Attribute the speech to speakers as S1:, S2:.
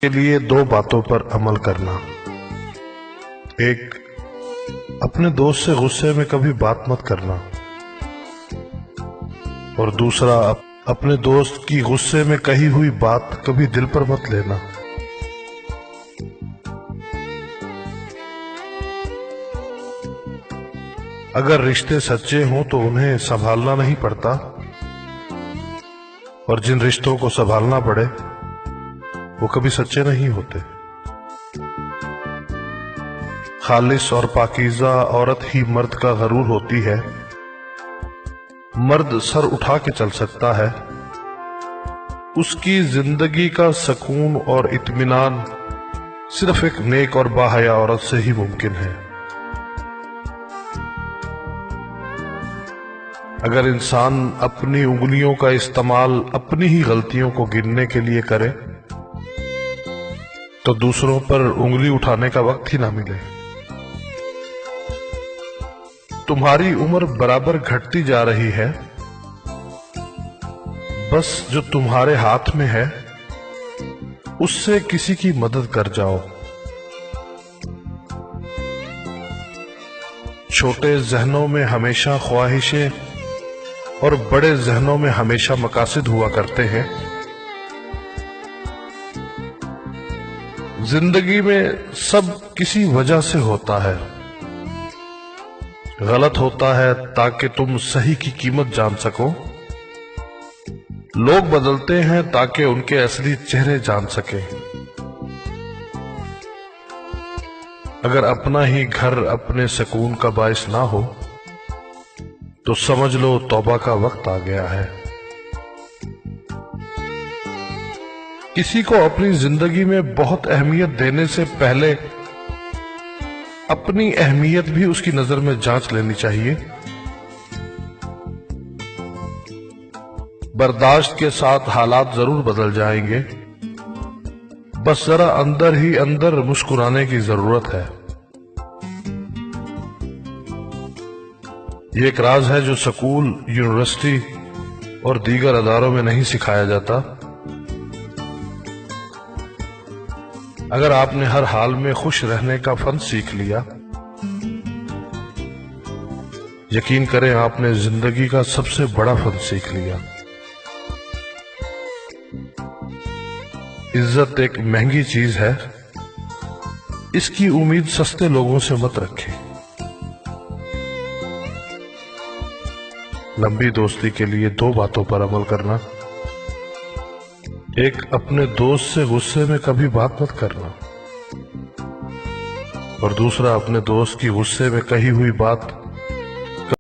S1: के लिए दो बातों पर अमल करना। एक, अपने दोस्त से गुस्से में कभी बात मत करना, और दूसरा, अपने दोस्त की गुस्से में कही हुई बात कभी दिल पर मत लेना। अगर रिश्ते सच्चे हों तो उन्हें संभालना नहीं पड़ता, और जिन रिश्तों को संभालना पड़े वो कभी सच्चे नहीं होते। खालिस और पाकीज़ा औरत ही मर्द का गरूर होती है। मर्द सर उठा के चल सकता है, उसकी जिंदगी का सुकून और इत्मीनान सिर्फ एक नेक और बाहया औरत से ही मुमकिन है। अगर इंसान अपनी उंगलियों का इस्तेमाल अपनी ही गलतियों को गिनने के लिए करे तो दूसरों पर उंगली उठाने का वक्त ही ना मिले। तुम्हारी उम्र बराबर घटती जा रही है, बस जो तुम्हारे हाथ में है उससे किसी की मदद कर जाओ। छोटे जहनों में हमेशा ख्वाहिशें और बड़े जहनों में हमेशा मकासद हुआ करते हैं। जिंदगी में सब किसी वजह से होता है। गलत होता है ताकि तुम सही की कीमत जान सको। लोग बदलते हैं ताकि उनके असली चेहरे जान सके। अगर अपना ही घर अपने सुकून का बायस ना हो तो समझ लो तौबा का वक्त आ गया है। किसी को अपनी जिंदगी में बहुत अहमियत देने से पहले अपनी अहमियत भी उसकी नजर में जांच लेनी चाहिए। बर्दाश्त के साथ हालात जरूर बदल जाएंगे, बस जरा अंदर ही अंदर मुस्कुराने की जरूरत है। ये एक राज है जो स्कूल, यूनिवर्सिटी और दीगर अदारों में नहीं सिखाया जाता। अगर आपने हर हाल में खुश रहने का फन सीख लिया, यकीन करें आपने जिंदगी का सबसे बड़ा फन सीख लिया। इज्जत एक महंगी चीज है, इसकी उम्मीद सस्ते लोगों से मत रखें। लंबी दोस्ती के लिए दो बातों पर अमल करना। एक, अपने दोस्त से गुस्से में कभी बात मत करना, और दूसरा, अपने दोस्त की गुस्से में कही हुई बात